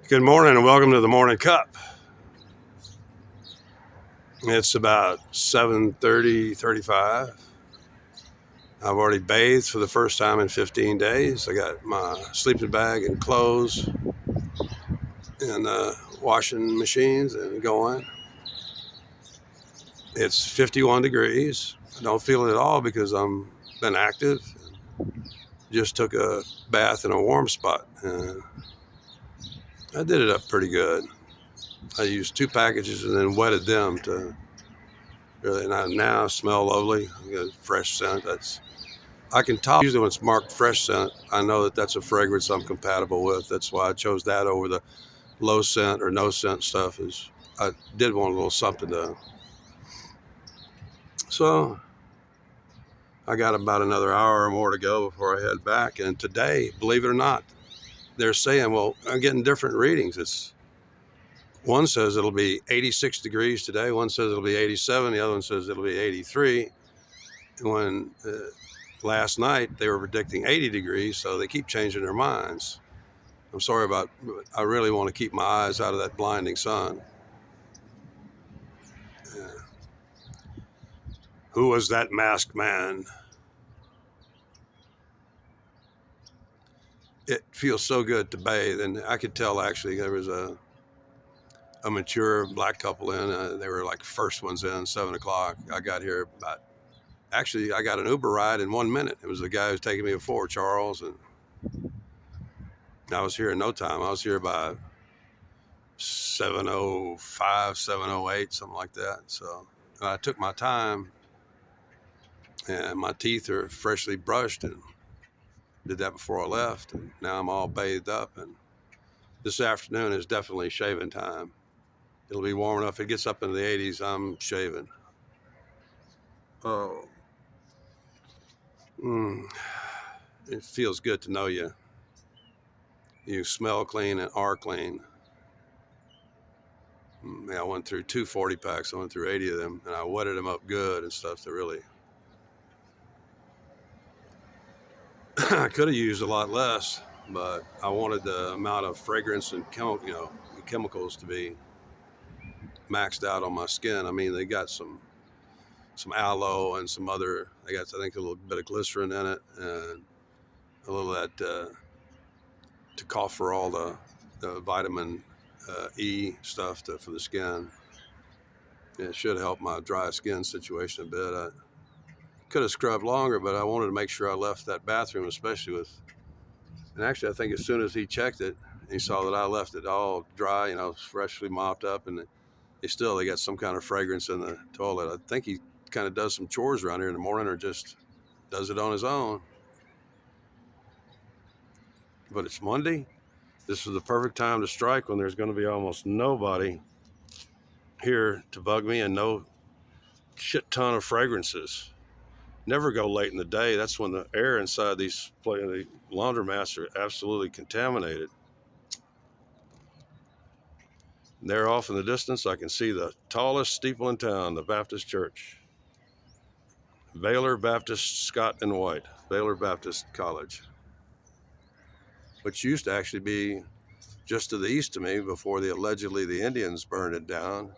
Good morning and welcome to the Morning Cup. It's about 7:35. I've already bathed for the first time in 15 days. I got my sleeping bag and clothes and washing machines and going. It's 51 degrees. I don't feel it at all because I'm been active. Just took a bath in a warm spot. I did it up pretty good. I used 2 packages and then wetted them to really now smell lovely. I got a fresh scent. I can tell usually when it's marked fresh scent, I know that that's a fragrance I'm compatible with. That's why I chose that over the low scent or no scent stuff. Is I did want a little something to. So I got about another hour or more to go before I head back. And today, believe it or not, they're saying, well, I'm getting different readings. It's one says it'll be 86 degrees today. One says it'll be 87. The other one says it'll be 83. When last night they were predicting 80 degrees, so they keep changing their minds. I'm sorry about, I really want to keep my eyes out of that blinding sun. Yeah. Who was that masked man? It feels so good to bathe, and I could tell actually there was a mature black couple in. They were like first ones in, 7 o'clock. I got here about, actually, I got an Uber ride in 1 minute. It was the guy who was taking me before, Charles, and I was here in no time. I was here by 7:05, 7:08, something like that. So I took my time, and my teeth are freshly brushed, and did that before I left. And now I'm all bathed up, and this afternoon is definitely shaving time. It'll be warm enough. If it gets up into the 80s, I'm shaving. Oh, it feels good to know you smell clean and are clean. I went through 240 packs. I went through 80 of them, and I wetted them up good and stuff to really. I could have used a lot less, but I wanted the amount of fragrance and chemicals to be maxed out on my skin. I mean, they got some aloe and some other. They got, I think, a little bit of glycerin in it and a little of that to call for all the vitamin E stuff for the skin. It should help my dry skin situation a bit. I could have scrubbed longer, but I wanted to make sure I left that bathroom, especially with. And actually, I think as soon as he checked it, he saw that I left it all dry, freshly mopped up, and they got some kind of fragrance in the toilet. I think he kind of does some chores around here in the morning, or just does it on his own. But it's Monday. This is the perfect time to strike when there's going to be almost nobody here to bug me and no shit ton of fragrances. Never go late in the day. That's when the air inside the laundromats are absolutely contaminated. And there off in the distance, I can see the tallest steeple in town, the Baptist Church. Baylor Baptist Scott and White, Baylor Baptist College, which used to actually be just to the east of me before allegedly the Indians burned it down.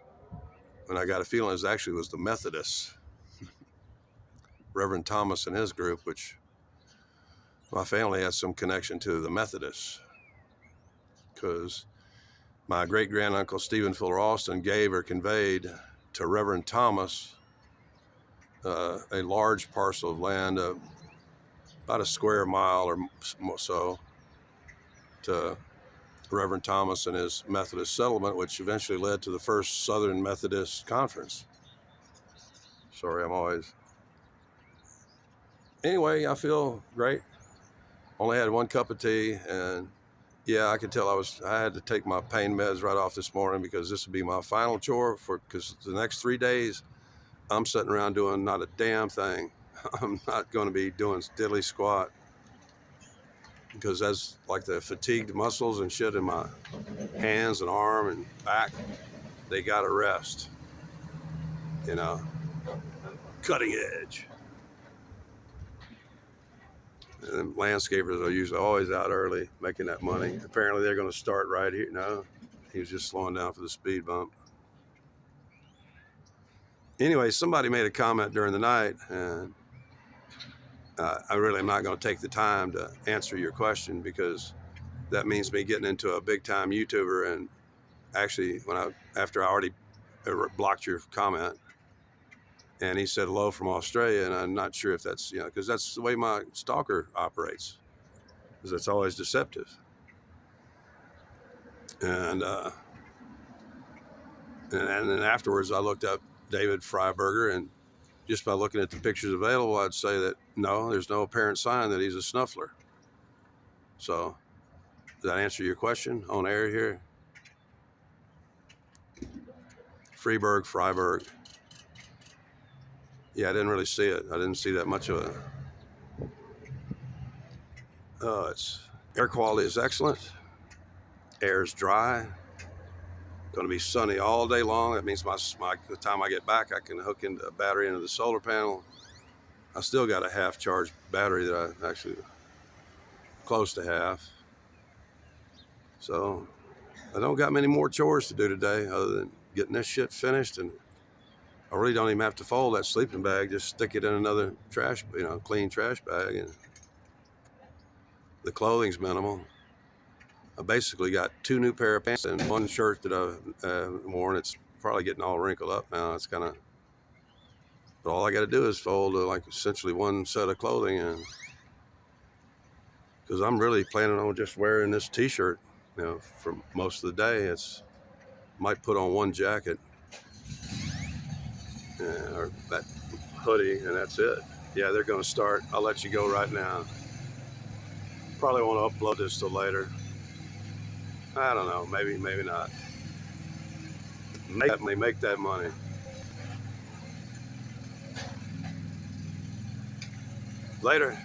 And I got a feeling it actually was the Methodists, Reverend Thomas and his group, which my family has some connection to the Methodists, because my great granduncle Stephen Fuller Austin gave or conveyed to Reverend Thomas a large parcel of land, about a square mile or so, to Reverend Thomas and his Methodist settlement, which eventually led to the first Southern Methodist Conference. Sorry, I'm always. Anyway, I feel great. Only had 1 cup of tea, and yeah, I could tell I had to take my pain meds right off this morning, because this would be my final chore because the next 3 days I'm sitting around doing not a damn thing. I'm not going to be doing diddly squat, because that's like the fatigued muscles and shit in my hands and arm and back. They got to rest, you know, cutting edge. And landscapers are usually always out early making that money. Apparently they're going to start right here. No, he was just slowing down for the speed bump. Anyway, somebody made a comment during the night, and I really am not going to take the time to answer your question because that means me getting into a big time YouTuber. And actually, after I already blocked your comment, and he said hello from Australia, and I'm not sure if that's, because that's the way my stalker operates, because it's always deceptive. And and then afterwards, I looked up David Freiberger, and just by looking at the pictures available, I'd say that no, there's no apparent sign that he's a snuffler. So, does that answer your question on air here? Freiberg. Yeah, I didn't really see it. I didn't see that much of it. It's air quality is excellent. Air is dry. Going to be sunny all day long. That means the time I get back, I can hook into a battery into the solar panel. I still got a half charged battery that I actually close to half. So I don't got many more chores to do today other than getting this shit finished. And I really don't even have to fold that sleeping bag. Just stick it in another trash, clean trash bag. And the clothing's minimal. I basically got 2 new pair of pants and one shirt that I've worn. It's probably getting all wrinkled up now. It's kind of, but all I got to do is fold like essentially one set of clothing, and because I'm really planning on just wearing this T-shirt, for most of the day. It's might put on one jacket or that hoodie, and that's it. Yeah, they're going to start. I'll let you go right now. Probably won't upload this till later. I don't know. Maybe not. Make that money. Later.